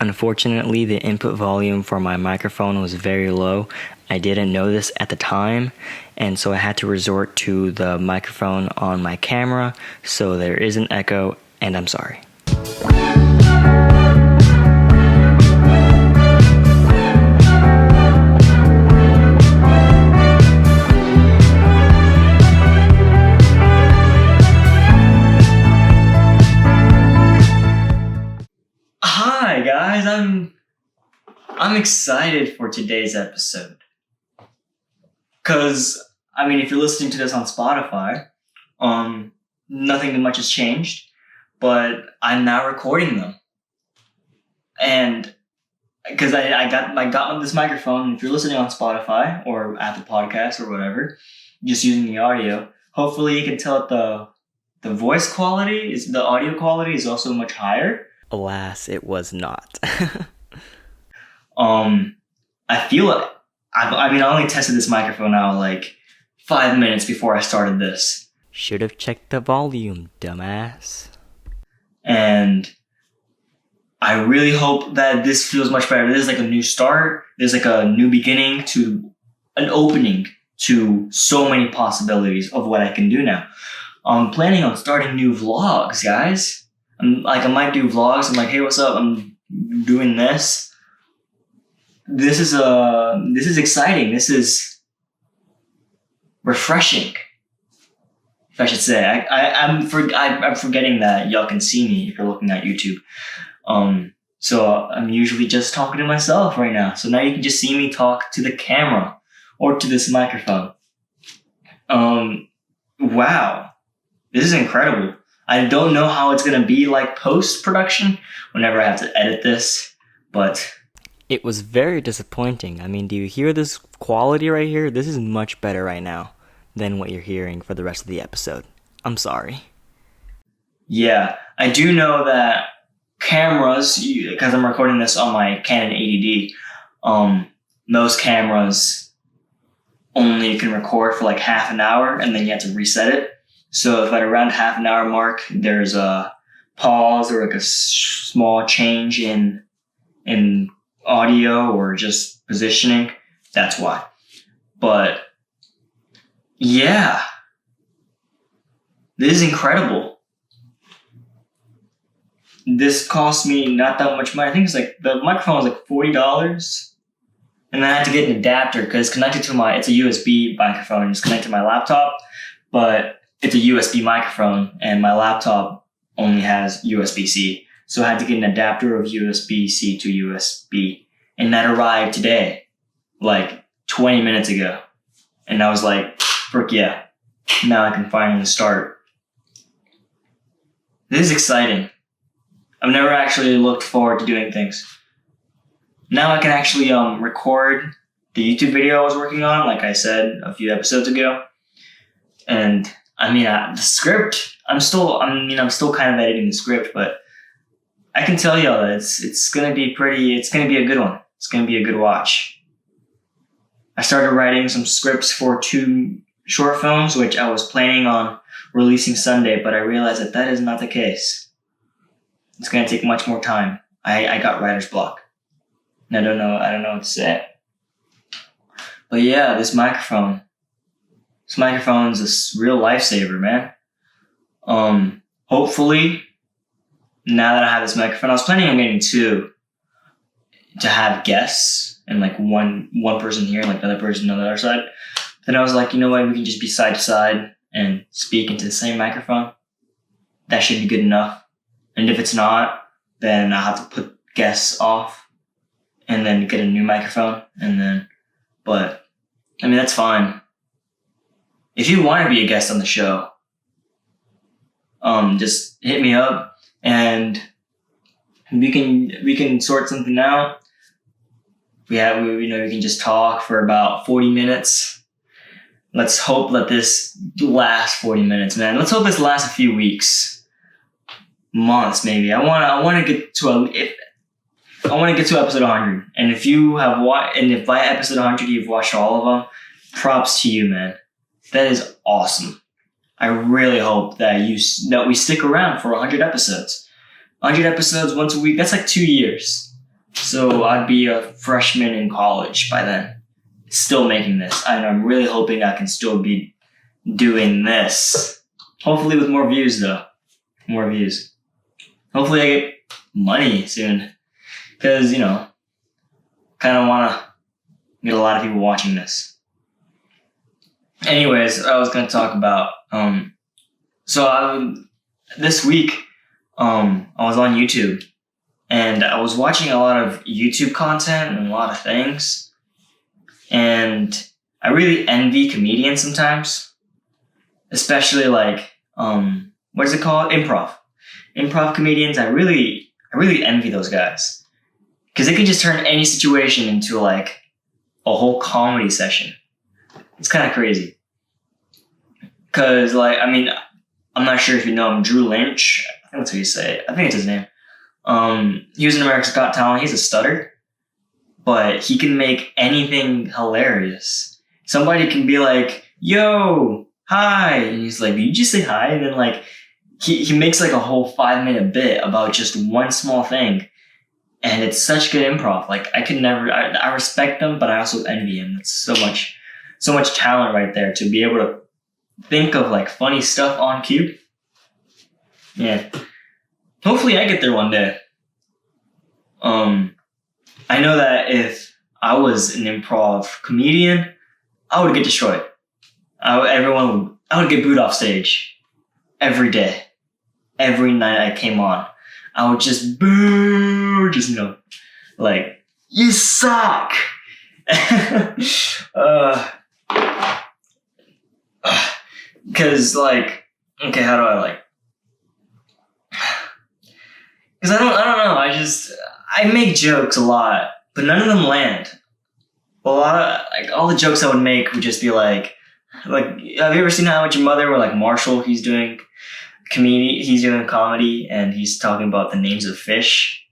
Unfortunately, the input volume for my microphone was very low. I didn't know this at the time, and so I had to resort to the microphone on my camera, so there is an echo, and I'm sorry. Hi guys, I'm excited for today's episode. Cause if you're listening to this on Spotify, nothing much has changed, but I'm now recording them. And because I got this microphone, if you're listening on Spotify or Apple Podcasts or whatever, just using the audio, hopefully you can tell that the voice quality the audio quality is also much higher. Alas, it was not. I feel like I only tested this microphone out like 5 minutes before I started this. Should have checked the volume, dumbass. And I really hope that this feels much better. This is like a new start. There's like a new beginning to an opening to so many possibilities of what I can do now. I'm planning on starting new vlogs, guys. I might do vlogs. I'm like, hey, what's up? I'm doing this. This is exciting. This is refreshing, if I should say. I'm forgetting that y'all can see me if you're looking at YouTube. So I'm usually just talking to myself right now. So now you can just see me talk to the camera or to this microphone. Wow, this is incredible. I don't know how it's going to be like post-production whenever I have to edit this, but it was very disappointing. Do you hear this quality right here? This is much better right now than what you're hearing for the rest of the episode. I'm sorry. Yeah, I do know that cameras, because I'm recording this on my Canon 80D, most cameras only can record for like half an hour and then you have to reset it. So if at around half an hour mark, there's a pause or like a small change in audio or just positioning, that's why. But yeah, this is incredible. This cost me not that much money. I think it's like the microphone was like $40, and then I had to get an adapter because it's connected to it's a USB microphone. It's connected to my laptop, but it's a USB microphone, and my laptop only has USB-C. So I had to get an adapter of USB-C to USB. And that arrived today, like 20 minutes ago. And I was like, frick yeah, now I can finally start. This is exciting. I've never actually looked forward to doing things. Now I can actually record the YouTube video I was working on, like I said a few episodes ago. And the script, I'm still kind of editing the script, but I can tell y'all that it's going to be a good one. It's going to be a good watch. I started writing some scripts for 2 short films, which I was planning on releasing Sunday, but I realized that is not the case. It's going to take much more time. I got writer's block. And I don't know what to say. But yeah, this microphone's a real lifesaver, man. Hopefully, now that I have this microphone, I was planning on getting 2 to have guests and like one person here and like another person on the other side. Then I was like, you know what, we can just be side to side and speak into the same microphone. That should be good enough. And if it's not, then I'll have to put guests off and then get a new microphone. But that's fine. If you want to be a guest on the show, just hit me up and we can sort something out. We can just talk for about 40 minutes. Let's hope that this lasts 40 minutes, man. Let's hope this lasts a few weeks, months, maybe. I want to get to episode 100. And if by episode 100 you've watched all of them, props to you, man. That is awesome. I really hope that we stick around for 100 episodes. 100 episodes once a week, that's like 2 years. So I'd be a freshman in college by then, still making this. And I'm really hoping I can still be doing this. Hopefully with more views though. More views. Hopefully I get money soon. Because, kind of want to get a lot of people watching this. Anyways, I was going to talk about, this week, I was on YouTube and I was watching a lot of YouTube content and a lot of things. And I really envy comedians sometimes, especially like, what is it called? Improv comedians. I really envy those guys because they can just turn any situation into like a whole comedy session. It's kind of crazy. Cause I'm not sure if you know him, Drew Lynch. I think that's what you say. I think it's his name. He was in America's Got Talent. He's a stutter, but he can make anything hilarious. Somebody can be like, "Yo, hi," and he's like, "Did you just say hi?" And then like he makes like a whole 5-minute bit about just one small thing, and it's such good improv. Like I respect them, but I also envy him. It's so much talent right there to be able to think of like funny stuff on cue. Yeah. Hopefully I get there one day. I know that if I was an improv comedian, I would get destroyed. I would get booed off stage every day. Every night I came on, I would just boo, like, you suck. Cause like, okay, how do I like? Cause I don't know. I make jokes a lot, but none of them land. A lot of like all the jokes I would make would just be like, have you ever seen How I Met Your Mother where like Marshall, he's doing comedy and he's talking about the names of fish?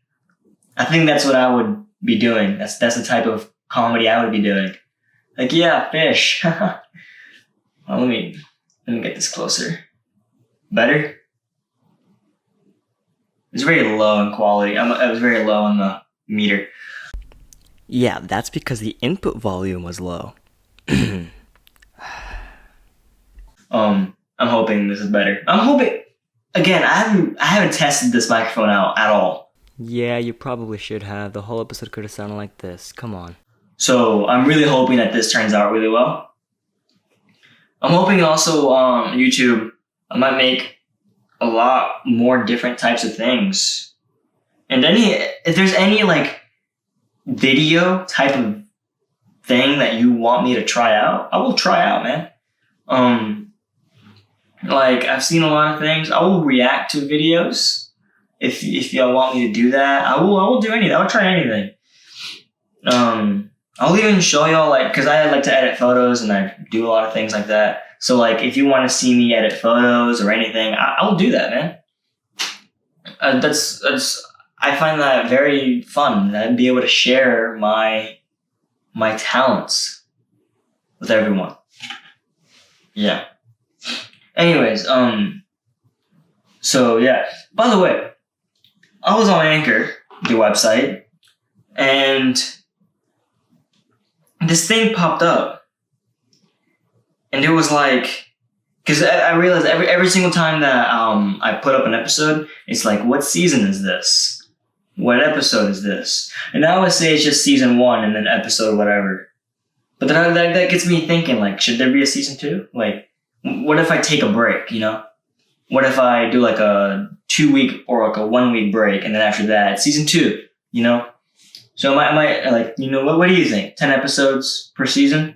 I think that's what I would be doing. That's the type of comedy I would be doing. Like, yeah, fish. Well, let me get this closer. Better? It's very low in quality. I was very low on the meter. Yeah, that's because the input volume was low. I'm hoping this is better. I'm hoping. Again, I haven't tested this microphone out at all. Yeah, you probably should have. The whole episode could have sounded like this. Come on. So I'm really hoping that this turns out really well. I'm hoping also YouTube, I might make a lot more different types of things. And if there's any like video type of thing that you want me to try out, I will try out, man. Like I've seen a lot of things. I will react to videos. If y'all want me to do that, I will do anything. I'll try anything. I'll even show y'all like, cause I like to edit photos and I do a lot of things like that. So like, if you want to see me edit photos or anything, I'll do that, man. I find that very fun. I'd be able to share my talents with everyone. Yeah. Anyways, so yeah. By the way, I was on Anchor, the website, and this thing popped up. And it was like, because I realized every single time that I put up an episode, it's like, what season is this? What episode is this? And I always say it's just season 1 and then episode whatever. But then that gets me thinking, like, should there be a season 2? Like, what if I take a break, What if I do like a 2-week or like a 1-week break and then after that, season 2, So I might like, what do you think? 10 episodes per season?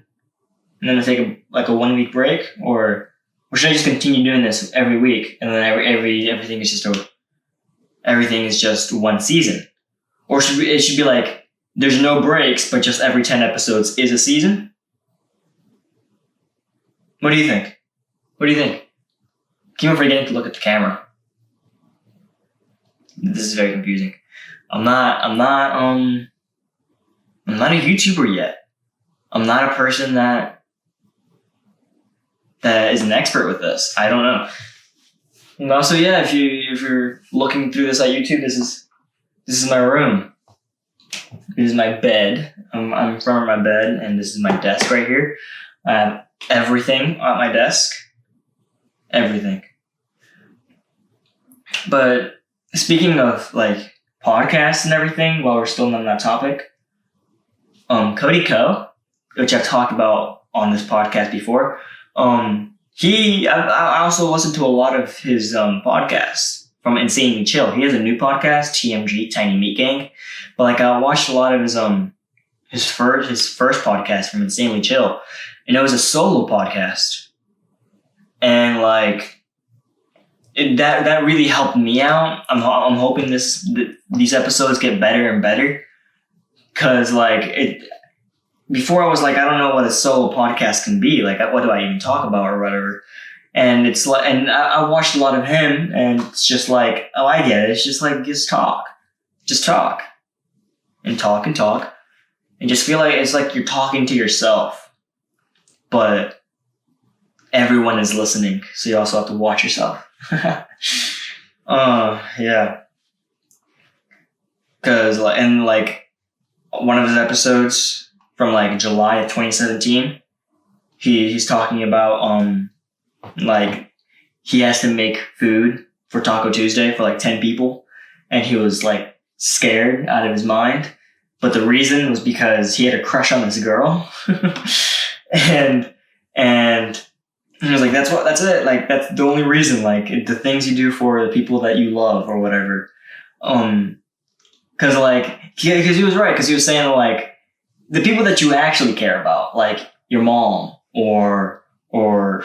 And then I take a 1-week break? Or should I just continue doing this every week and then everything is just one season? Or it should be like, there's no breaks, but just every 10 episodes is a season? What do you think? Keep on forgetting to look at the camera. This is very confusing. I'm not a YouTuber yet. I'm not a person that is an expert with this. I don't know. And also, yeah, if you're looking through this on YouTube, this is my room. This is my bed. I'm in front of my bed, and this is my desk right here. I have everything on my desk. Everything. But speaking of like podcasts and everything, while we're still on that topic, Cody Ko, which I've talked about on this podcast before, I also listened to a lot of his podcasts from Insanely Chill. He has a new podcast, TMG, Tiny Meat Gang. But like I watched a lot of his first podcast from Insanely Chill, and it was a solo podcast, and like that really helped me out. I'm hoping these episodes get better and better, cause like it. Before I was like, I don't know what a solo podcast can be. Like, what do I even talk about or whatever? And it's like, and I watched a lot of him, and it's just like, oh, I get it. It's just like, just talk, and talk, and just feel like it's like you're talking to yourself, but everyone is listening, so you also have to watch yourself. Yeah. Cause like one of his episodes from like July of 2017, he's talking about like he has to make food for Taco Tuesday for like 10 people, and he was like scared out of his mind, but the reason was because he had a crush on this girl. and he was like, that's it, like that's the only reason, like the things you do for the people that you love or whatever. Because like he was right, because he was saying like the people that you actually care about, like your mom or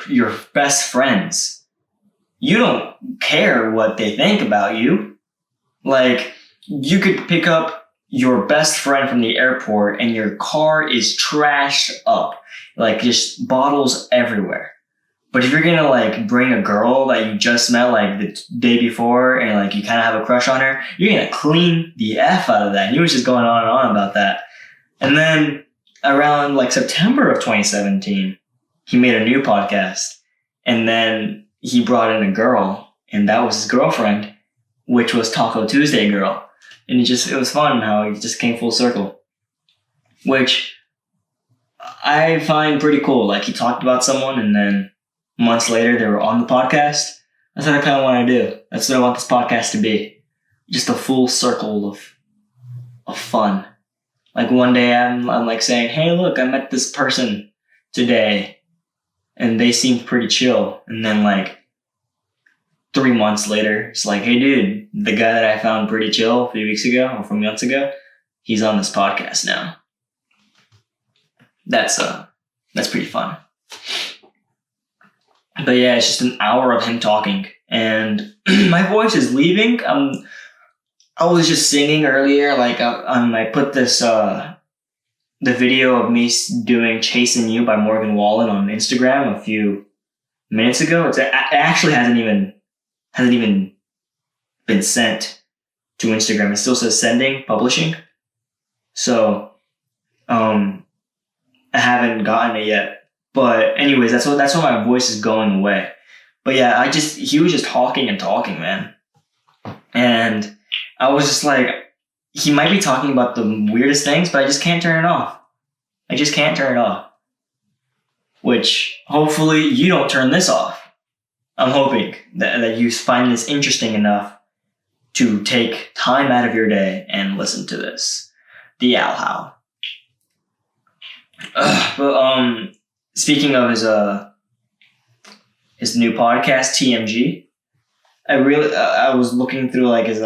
your best friends, you don't care what they think about you. Like, you could pick up your best friend from the airport and your car is trashed up, like just bottles everywhere. But if you're gonna like bring a girl that you just met like the day before and like you kind of have a crush on her, you're gonna clean the F out of that. And he was just going on and on about that. And then around like September of 2017, he made a new podcast, and then he brought in a girl, and that was his girlfriend, which was Taco Tuesday girl. And it was fun how he just came full circle, which I find pretty cool. Like, he talked about someone, and then months later they were on the podcast. That's what I kind of want to do. That's what I want this podcast to be. Just a full circle of fun. Like, one day I'm like saying, hey, look, I met this person today, and they seemed pretty chill. And then like 3 months later, it's like, hey, dude, the guy that I found pretty chill a few weeks ago or 4 months ago, he's on this podcast now. That's pretty fun. But yeah, it's just an hour of him talking, and my voice is leaving. I was just singing earlier, like I put this the video of me doing "Chasing You" by Morgan Wallen on Instagram a few minutes ago. It actually hasn't even been sent to Instagram. It still says sending, publishing. So I haven't gotten it yet. But anyways, that's why my voice is going away. But yeah, he was just talking and talking, man. And I was just like, he might be talking about the weirdest things, but I just can't turn it off. I just can't turn it off. Which, hopefully, you don't turn this off. I'm hoping that you find this interesting enough to take time out of your day and listen to this. The Howl. But speaking of his new podcast, TMG, I was looking through like his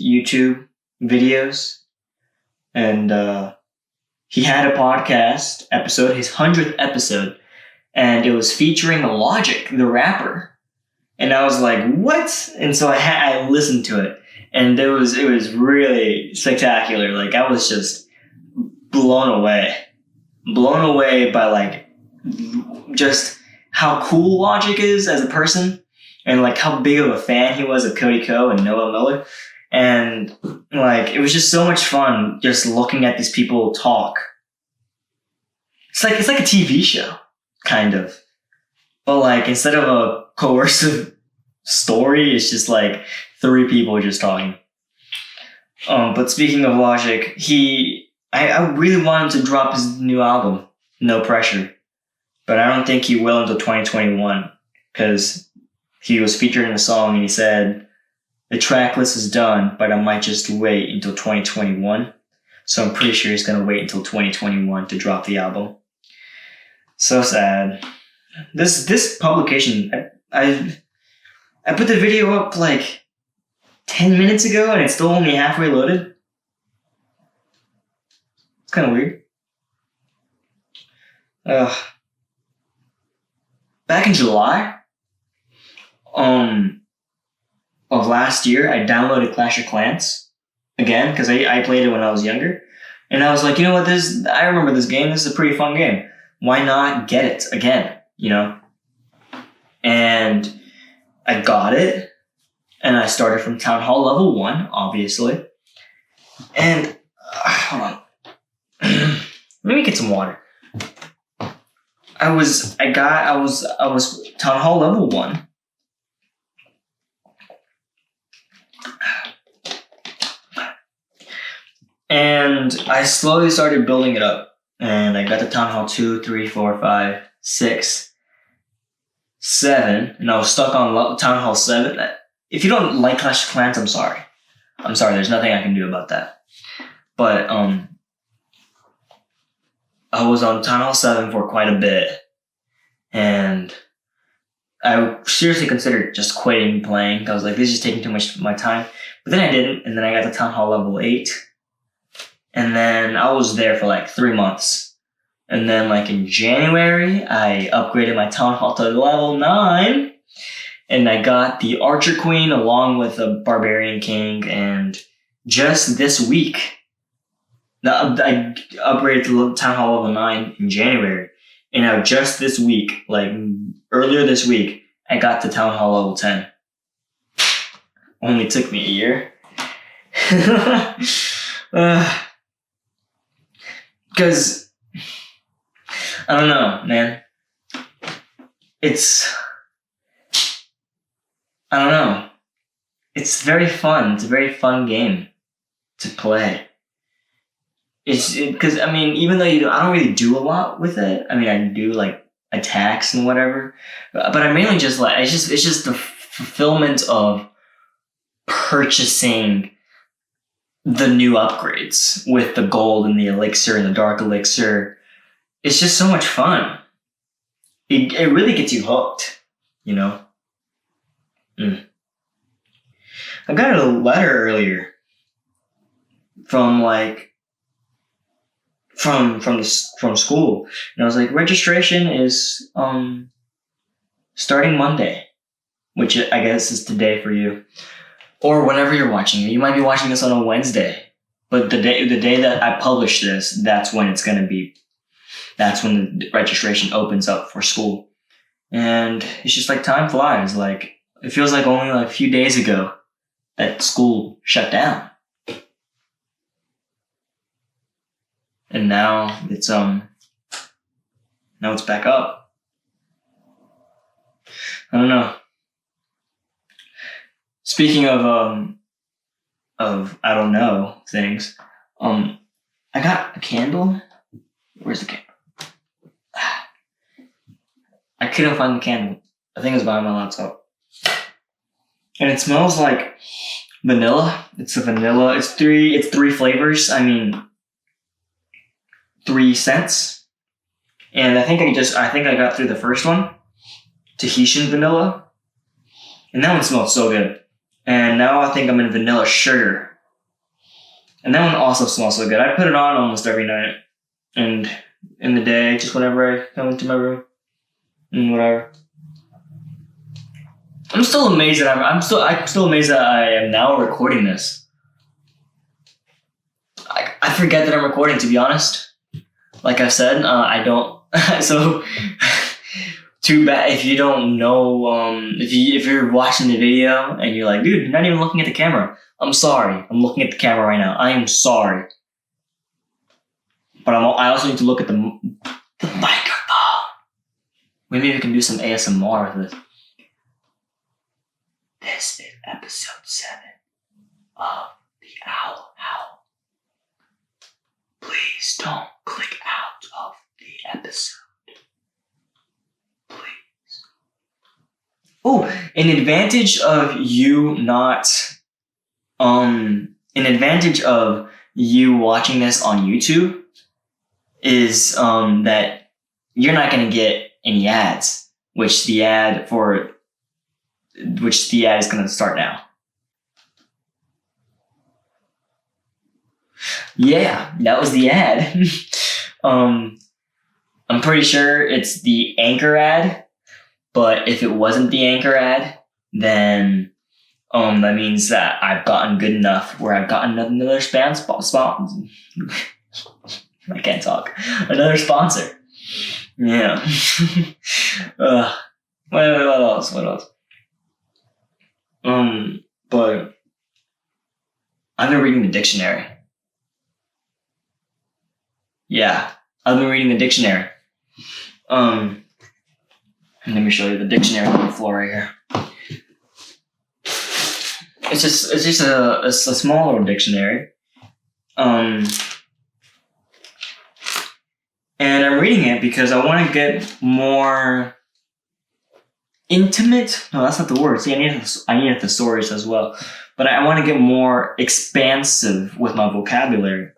YouTube videos, and he had a podcast episode, his 100th episode, and it was featuring Logic, the rapper. And I was like, what? And so I listened to it, and it was really spectacular. Like, I was just blown away by like just how cool Logic is as a person, and like how big of a fan he was of Cody Ko and Noah Miller. And like, it was just so much fun just looking at these people talk. It's like a TV show, kind of. But like, instead of a coercive story, it's just like 3 people just talking. But speaking of Logic, I really want him to drop his new album, No Pressure. But I don't think he will until 2021 because he was featured in a song and he said, the track list is done, but I might just wait until 2021. So I'm pretty sure he's going to wait until 2021 to drop the album. So sad. This publication, I put the video up like 10 minutes ago and it's still only halfway loaded. It's kind of weird. Back in July of last year, I downloaded Clash of Clans again because I played it when I was younger. And I was like, you know what, I remember this game. This is a pretty fun game. Why not get it again, you know? And I got it. And I started from Town Hall level 1, obviously. And, hold on. Let me get some water. I was Town Hall level 1. And I slowly started building it up. And I got to Town Hall 2, 3, 4, 5, 6, 7. And I was stuck on Town Hall 7. If you don't like Clash of Clans, I'm sorry. I'm sorry, there's nothing I can do about that. But I was on Town Hall 7 for quite a bit. And I seriously considered just quitting playing. I was like, this is just taking too much of my time. But then I didn't, and then I got to Town Hall level 8. And then I was there for like 3 months. And then like in January, I upgraded my Town Hall to level 9. And I got the Archer Queen along with a Barbarian King. And just this week, I upgraded to Town Hall level 9 in January. And now just this week, like earlier this week, I got to Town Hall level 10. Only took me a year. Because, I don't know, man. I don't know. It's very fun. It's a very fun game to play. Because, I mean, even though I don't really do a lot with it. I mean, I do, like, attacks and whatever. But I mainly just, like, it's just the fulfillment of purchasing the new upgrades with the gold and the elixir and the dark elixir. It's just so much fun. It really gets you hooked, you know? I got a letter earlier from school, and I was like, registration is starting Monday, which I guess is today for you. Or whenever you're watching it. You might be watching this on a Wednesday. But the day that I publish this, that's when it's going to be. That's when the registration opens up for school. And it's just like time flies. Like, it feels like only like a few days ago that school shut down. And now it's back up. I don't know. Speaking of I don't know things, I got a candle. Where's the candle? I couldn't find the candle. I think it was behind my laptop. And it smells like vanilla. It's a vanilla. It's three flavors. I mean, 3 scents. And I think I got through the first one, Tahitian vanilla, and that one smelled so good. And now I think I'm in vanilla sugar. And that one also smells so good. I put it on almost every night. And in the day, just whenever I come into my room. And whatever. I'm still amazed that I'm still amazed that I am now recording this. I forget that I'm recording, to be honest. Like I said, I don't. So too bad if you don't know. If you're watching the video and you're like, dude, you're not even looking at the camera. I'm sorry. I'm looking at the camera right now. I am sorry. But I also need to look at the microphone. Maybe we can do some ASMR with this. This is episode 7 of the Howl. Please don't click out of the episode. Please. Oh, an advantage of you watching this on YouTube is that you're not going to get any ads, which the ad is going to start now. Yeah, that was the ad. I'm pretty sure it's the Anchor ad, but if it wasn't the Anchor ad, then that means that I've gotten good enough where I've gotten another spot. I can't talk. Another sponsor. Yeah. What else? But I've been reading the dictionary. Yeah, I've been reading the dictionary. Let me show you the dictionary on the floor right here. It's just a small little dictionary. And I'm reading it because I want to get more intimate. No, that's not the word. See, I need a thesaurus as well. But I want to get more expansive with my vocabulary.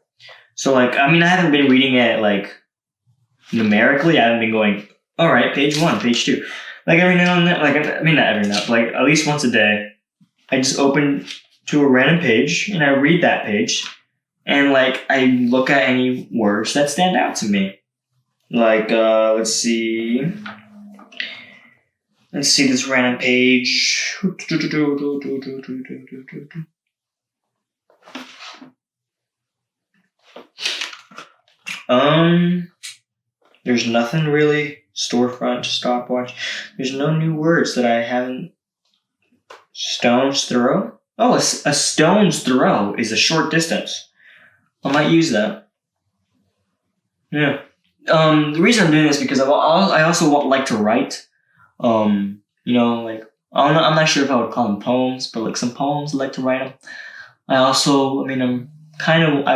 So, I haven't been reading it, numerically. I haven't been going, all right, page 1, page 2. Every now and then, not every now, at least once a day, I just open to a random page and I read that page. And, I look at any words that stand out to me. Let's see this random page. There's nothing really. Storefront, stopwatch. There's no new words that I haven't. Stone's throw? Oh, a stone's throw is a short distance. I might use that. Yeah. The reason I'm doing this is because I also like to write. I'm not sure if I would call them poems, but some poems, I like to write them. I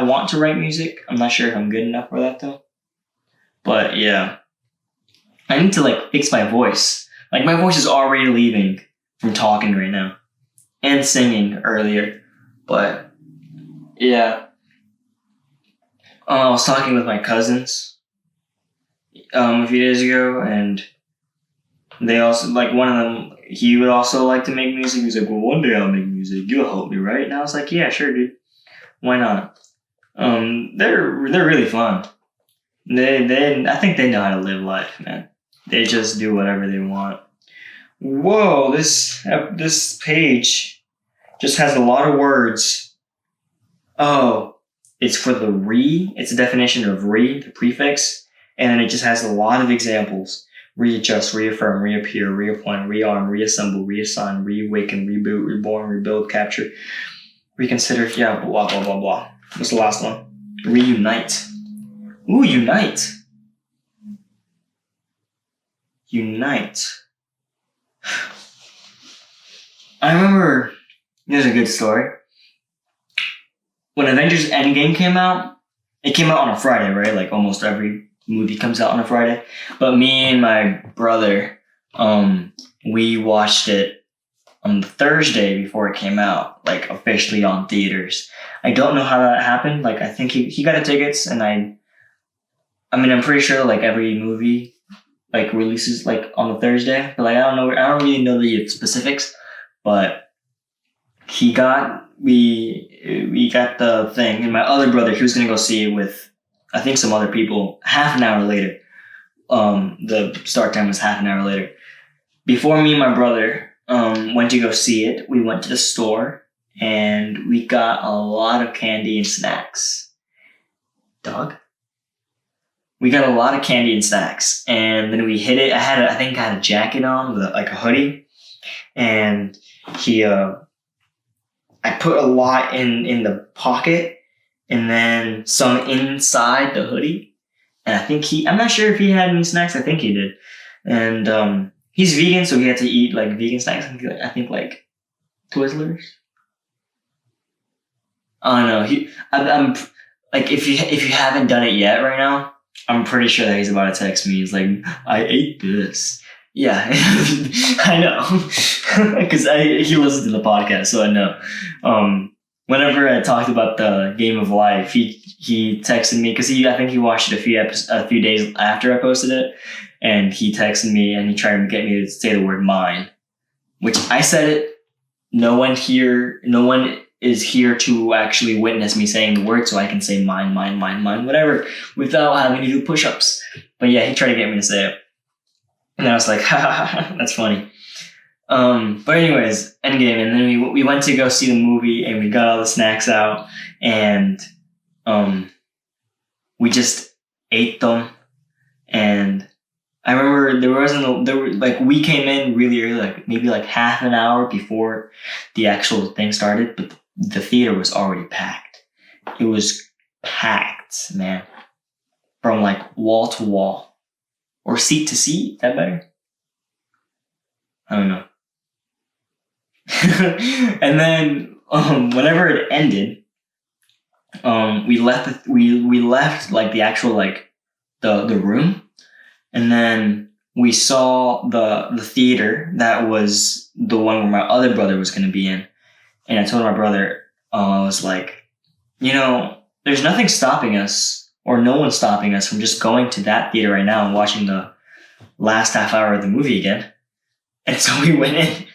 want to write music. I'm not sure if I'm good enough for that though. But yeah, I need to fix my voice. My voice is already leaving from talking right now and singing earlier. But yeah, I was talking with my cousins a few days ago, and they also one of them. He would also like to make music. He was like, "Well, one day I'll make music. You'll help me, right?" And I was like, "Yeah, sure, dude. Why not?" They're really fun. I think they know how to live life, man. They just do whatever they want. Whoa, this page just has a lot of words. Oh, it's for the re. It's a definition of re, the prefix, and then it just has a lot of examples. Readjust, reaffirm, reappear, reappoint, rearm, reassemble, reassign, reawaken, reboot, reborn, rebuild, capture, reconsider. Yeah, blah blah blah blah. What's the last one? Reunite. Ooh, unite. Unite. I remember, there's a good story. When Avengers Endgame came out, it came out on a Friday, right? Almost every movie comes out on a Friday. But me and my brother, we watched it on the Thursday before it came out, officially on theaters. I don't know how that happened. I think he got the tickets, and I'm pretty sure every movie releases on the Thursday, but I don't really know the specifics. But we got the thing, and my other brother, he was gonna go see it with I think some other people half an hour later. The start time was half an hour later. Before me and my brother went to go see it, we went to the store and we got a lot of candy and snacks. Dog? We got a lot of candy and snacks, and then we hit it. I think I had a jacket on with a hoodie, and I put a lot in the pocket, and then some inside the hoodie. And I think I'm not sure if he had any snacks. I think he did, and he's vegan, so he had to eat vegan snacks. I think Twizzlers. I don't know. I'm like, if you haven't done it yet right now, I'm pretty sure that he's about to text me. He's like, I ate this. Yeah, I know, because he listens to the podcast, so I know. Whenever I talked about the Game of Life, he texted me because I think he watched it a few days after I posted it, and he texted me and he tried to get me to say the word mine, which I said it. No one is here to actually witness me saying the word, so I can say mine, whatever, without having to do push-ups. But yeah, he tried to get me to say it. And I was like, ha ha ha, that's funny. But anyways, Endgame, and then we went to go see the movie, and we got all the snacks out, and we just ate them. And I remember we came in really early, like maybe like half an hour before the actual thing started, but the theater was already packed. It was packed, man, from like wall to wall. Or seat to seat, is that better? I don't know. And then whenever it ended, we left like the actual like the room, and then we saw the theater that was the one where my other brother was going to be in, and I told my brother, I was like, there's nothing stopping us. Or no one's stopping us from just going to that theater right now and watching the last half hour of the movie again. And so we went in.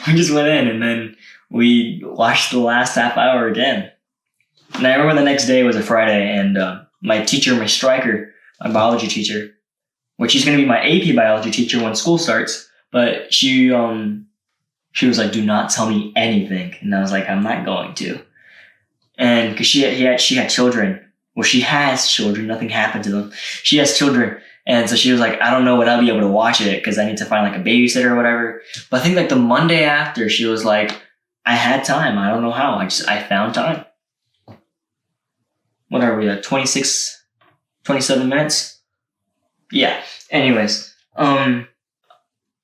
We just went in, and then we watched the last half hour again. And I remember the next day was a Friday, and my teacher, my striker, my biology teacher, which she's going to be my AP biology teacher when school starts, but she was like, do not tell me anything. And I was like, I'm not going to. And because she had children. Well, she has children. Nothing happened to them. She has children. And so she was like, I don't know when I'll be able to watch it because I need to find like a babysitter or whatever. But I think like the Monday after, she was like, I had time. I don't know how. I found time. What are we at? 26, 27 minutes? Yeah. Anyways. And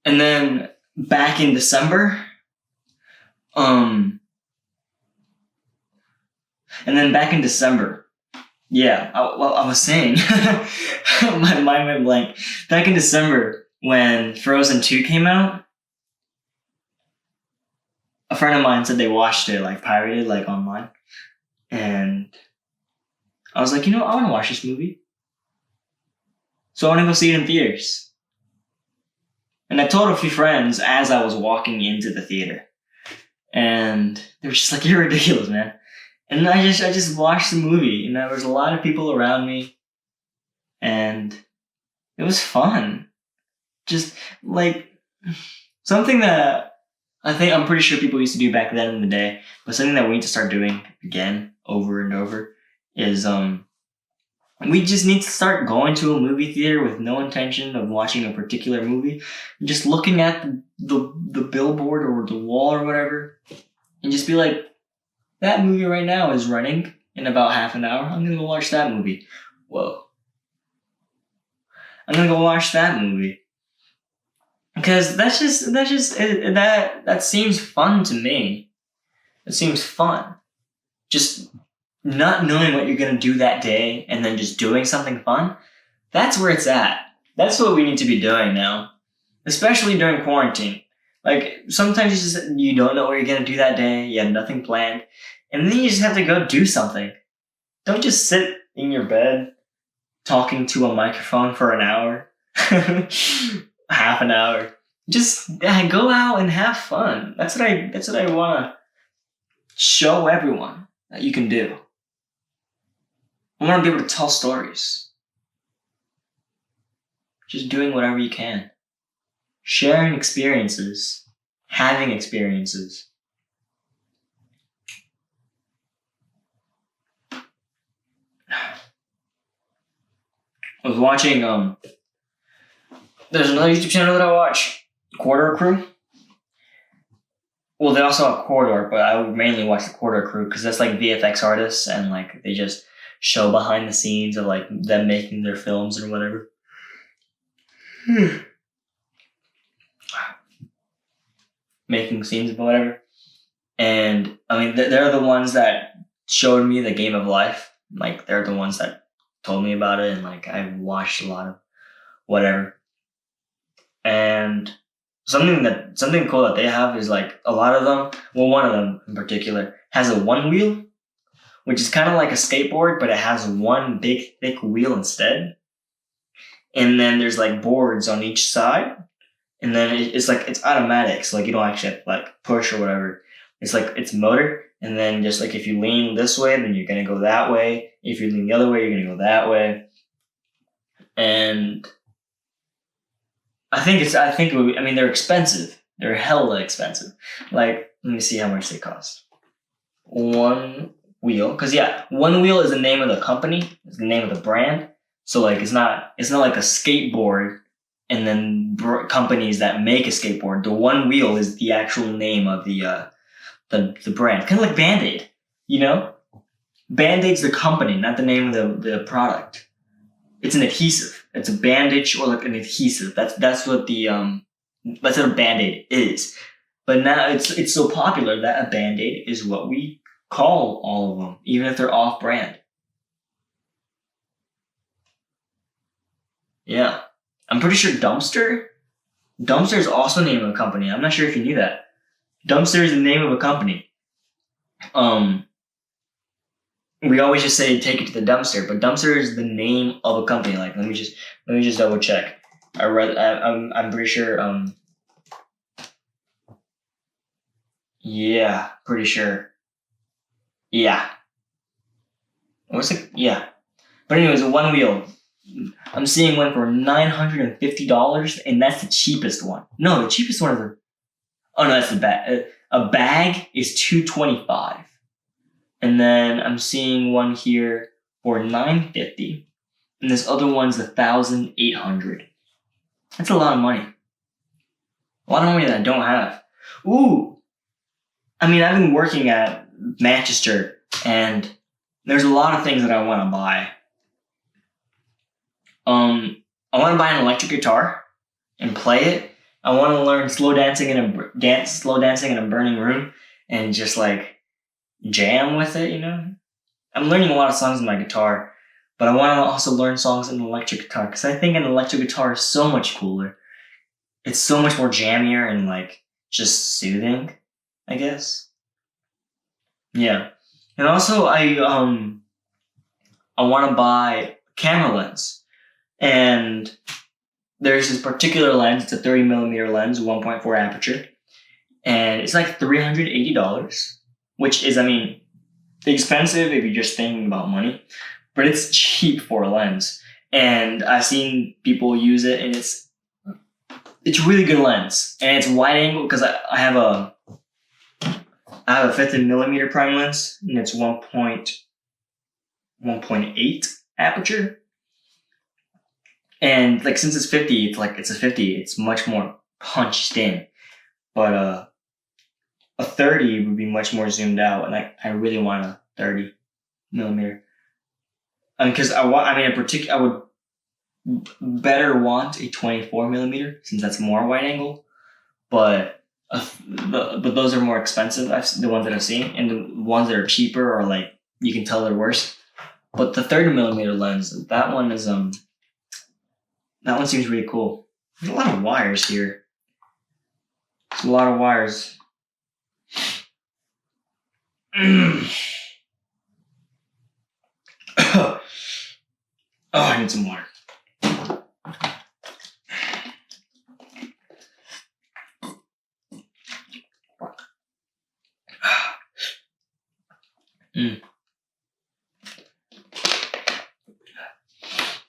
then back in December, yeah, I was saying, my mind went blank. Back in December, when Frozen 2 came out, a friend of mine said they watched it, like, pirated, like, online. And I was like, I want to watch this movie. So I want to go see it in theaters. And I told a few friends as I was walking into the theater. And they were just like, you're ridiculous, man. And I just watched the movie, and there was a lot of people around me, and it was fun. Just like something that I'm pretty sure people used to do back then in the day, but something that we need to start doing again over and over is we just need to start going to a movie theater with no intention of watching a particular movie, just looking at the billboard or the wall or whatever, and just be like, that movie right now is running in about half an hour. I'm gonna go watch that movie. Whoa. I'm gonna go watch that movie. Because that seems fun to me. It seems fun. Just not knowing what you're gonna do that day and then just doing something fun. That's where it's at. That's what we need to be doing now. Especially during quarantine. Like, sometimes you don't know what you're gonna do that day. You have nothing planned. And then you just have to go do something. Don't just sit in your bed talking to a microphone for an hour. Half an hour. Just go out and have fun. That's what I want to show everyone that you can do. I want to be able to tell stories. Just doing whatever you can. Sharing experiences. Having experiences. I was watching, there's another YouTube channel that I watch, Corridor Crew. Well, they also have Corridor, but I would mainly watch the Corridor Crew because that's like VFX artists, and like they just show behind the scenes of like them making their films or whatever. Making scenes of whatever. And I mean, they're the ones that showed me the game of life. Like, they're the ones that told me about it, and like I've watched a lot of whatever. And something cool that they have is like a lot of them. Well, one of them in particular has a one wheel, which is kind of like a skateboard, but it has one big thick wheel instead. And then there's like boards on each side, and then it's like it's automatic, so like you don't actually have to like push or whatever. It's like it's motor, and then just like if you lean this way, then you're gonna go that way. If you lean the other way, you're gonna go that way. And I mean, they're expensive. They're hella expensive. Like, let me see how much they cost. One wheel, because yeah, one wheel is the name of the company, is the name of the brand. So like, it's not like a skateboard, and then companies that make a skateboard. The one wheel is the actual name of the brand, kind of like Band-Aid. You know, Band-Aid's the company, not the name of the product. It's an adhesive. It's a bandage or like an adhesive. That's what a Band-Aid is. But now it's so popular that a Band-Aid is what we call all of them, even if they're off-brand. Yeah. I'm pretty sure Dumpster is also the name of a company. I'm not sure if you knew that. Dumpster is the name of a company. We always just say take it to the dumpster, but dumpster is the name of a company. Like, let me just double check. I'm pretty sure. Yeah, pretty sure. Yeah. What's it? Yeah. But anyways, a one wheel. I'm seeing one for $950, and that's the cheapest one. No, the cheapest one is oh no, that's the bag. A bag is $225. And then I'm seeing one here for $950, and this other one's $1,800. That's a lot of money. A lot of money that I don't have. Ooh, I mean, I've been working at Manchester, and there's a lot of things that I want to buy. I want to buy an electric guitar and play it. I want to learn slow dancing in a burning room, and just like jam with it, you know? I'm learning a lot of songs on my guitar, but I want to also learn songs on an electric guitar, because I think an electric guitar is so much cooler. It's so much more jammier and like just soothing, I guess. Yeah. And also I want to buy camera lens. And there's this particular lens, it's a 30mm lens, 1.4 aperture. And it's like $380. Which is, I mean, expensive if you're just thinking about money, but it's cheap for a lens. And I've seen people use it, and it's really good lens, and it's wide angle, because I have a 50mm prime lens, and it's 1.8 aperture. And like, since it's 50, it's a 50. It's much more punched in, but a 30 would be much more zoomed out, and I really want a 30mm. Because I would better want a 24mm, since that's more wide angle. But those are more expensive. The ones that I've seen, and the ones that are cheaper are like, you can tell they're worse. But the 30mm lens, that one seems really cool. There's a lot of wires here. There's a lot of wires. Oh, I need some water. Did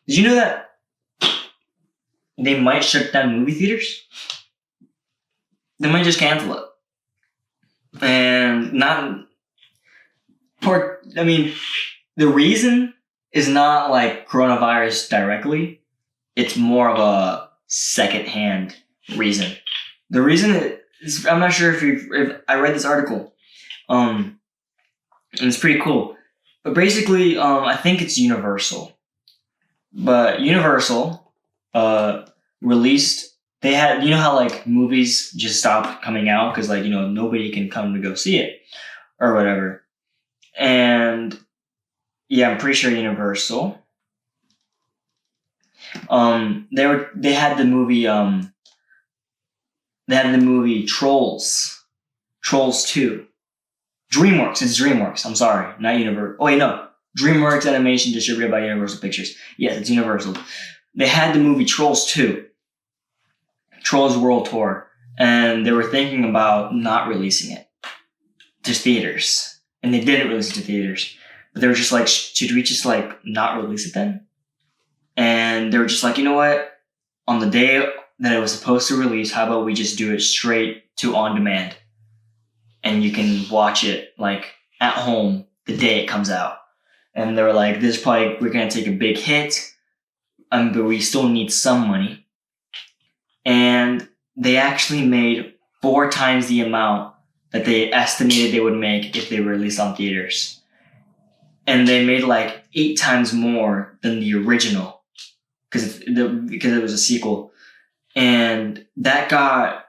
you know that they might shut down movie theaters? They might just cancel it. And the reason is not like coronavirus directly. It's more of a second-hand reason. The reason is, I'm not sure if I read this article, and it's pretty cool. But basically, I think it's Universal. But Universal released they had, you know how like movies just stop coming out because like, nobody can come to go see it or whatever. And yeah, I'm pretty sure Universal. They had the movie Trolls 2. DreamWorks. It's DreamWorks. I'm sorry, not Universal. Oh wait, no. DreamWorks Animation distributed by Universal Pictures. Yes, it's Universal. They had the movie Trolls 2. Trolls World Tour. And they were thinking about not releasing it to theaters. And they didn't release it to theaters. But they were just like, should we just like not release it then? And they were just like, you know what? On the day that it was supposed to release, how about we just do it straight to on demand? And you can watch it like at home the day it comes out. And they were like, we're going to take a big hit, but we still need some money. And they actually made 4 times the amount that they estimated they would make if they were released on theaters. And they made like 8 times more than the original because it was a sequel. And that got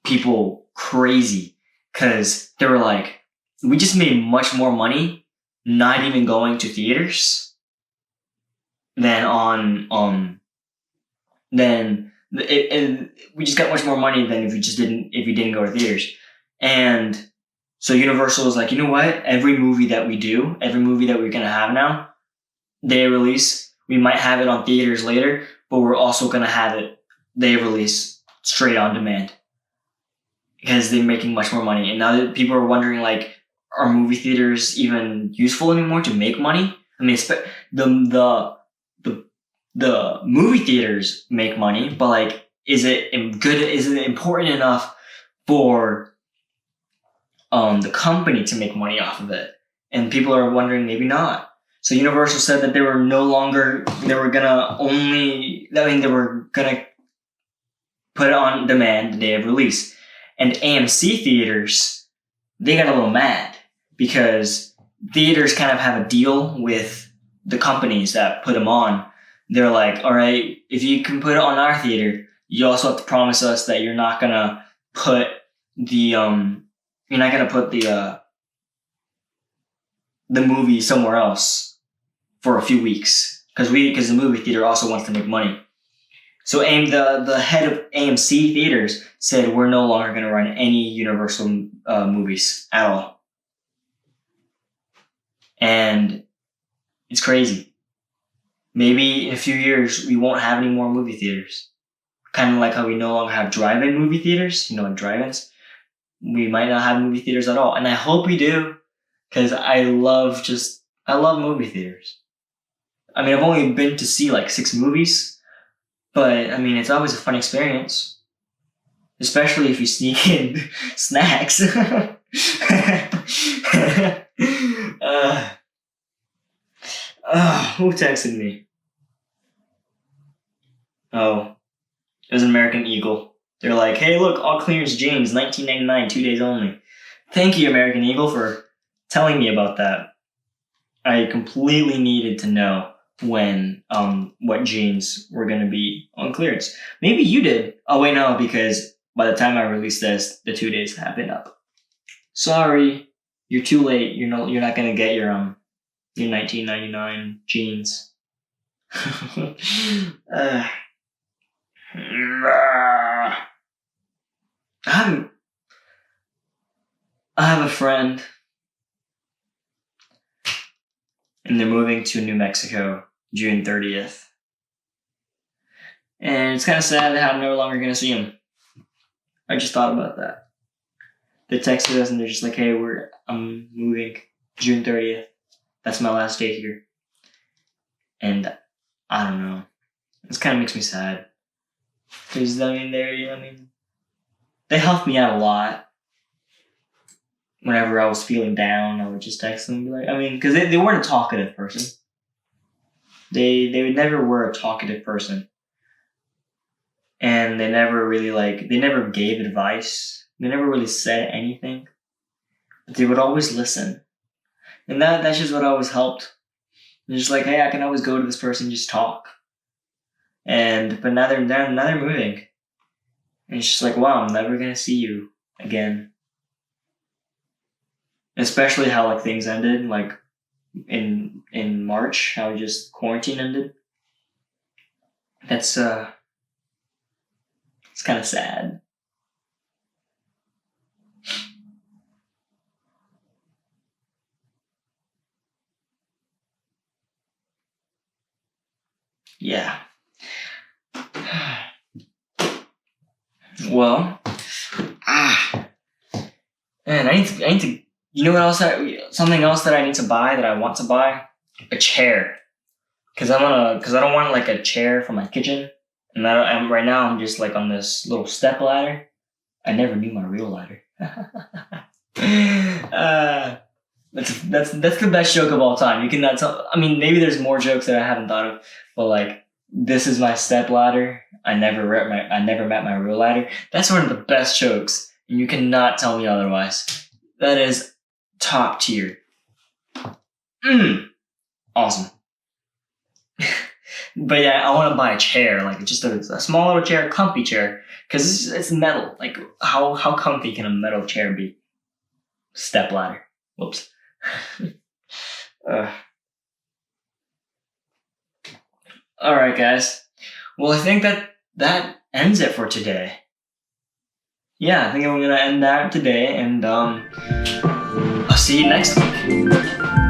people crazy because they were like, we just made much more money not even going to theaters than we just got much more money than if you didn't go to theaters. And so Universal was like, you know what? Every movie that we're gonna have now, they release, we might have it on theaters later, but we're also gonna have it they release straight on demand because they're making much more money. And now that people are wondering, like, are movie theaters even useful anymore to make money? I mean, the movie theaters make money, but like, is it important enough for the company to make money off of it? And people are wondering, maybe not. So Universal said that they were gonna put it on demand the day of release. And AMC theaters, they got a little mad because theaters kind of have a deal with the companies that put them on. They're like, all right, if you can put it on our theater, you also have to promise us that you're not gonna put the movie somewhere else for a few weeks because the movie theater also wants to make money. So the head of AMC theaters said, we're no longer going to run any Universal movies at all. And it's crazy. Maybe in a few years, we won't have any more movie theaters. Kind of like how we no longer have drive-in movie theaters, like drive-ins. We might not have movie theaters at all. And I hope we do, because I love movie theaters. I mean, I've only been to see like 6 movies. But, I mean, it's always a fun experience. Especially if you sneak in snacks. Who texted me? Oh, it was an American Eagle. They're like, hey, look, all clearance jeans, $19.99, 2 days only. Thank you, American Eagle, for telling me about that. I completely needed to know when what jeans were going to be on clearance. Maybe you did. Oh wait, no, because by the time I released this, the 2 days have been up. Sorry, you're too late. You're not going to get your $19.99 jeans. I have a friend, and they're moving to New Mexico June 30th. And it's kind of sad that I'm no longer going to see him. I just thought about that. They texted us and they're just like, hey, I'm moving June 30th. That's my last day here. And I don't know. This kind of makes me sad. Because, they helped me out a lot. Whenever I was feeling down, I would just text them and be like, because they weren't a talkative person. They never were a talkative person. And they never really they never gave advice. They never really said anything. But they would always listen. And that's just what always helped. They're just like, hey, I can always go to this person and just talk. But now they're moving. And it's just like, wow, I'm never gonna see you again. Especially how like things ended, like in March, how just quarantine ended. That's it's kind of sad. Yeah. Well, man, I need to. You know what else? Something else that I need to buy that I want to buy, a chair. Cause I don't want like a chair for my kitchen, and I'm right now I'm just like on this little step ladder. I never knew my real ladder. That's the best joke of all time. You cannot tell. I mean, maybe there's more jokes that I haven't thought of, but like this is my step ladder. I never met my real ladder. That's one of the best jokes, and you cannot tell me otherwise. That is top tier. Awesome. But yeah, I want to buy a chair, like just a small little chair, comfy chair, because it's metal. Like how comfy can a metal chair be? Step ladder. Whoops. All right, guys. Well, I think that ends it for today. Yeah, I think I'm gonna end that today, and I'll see you next week.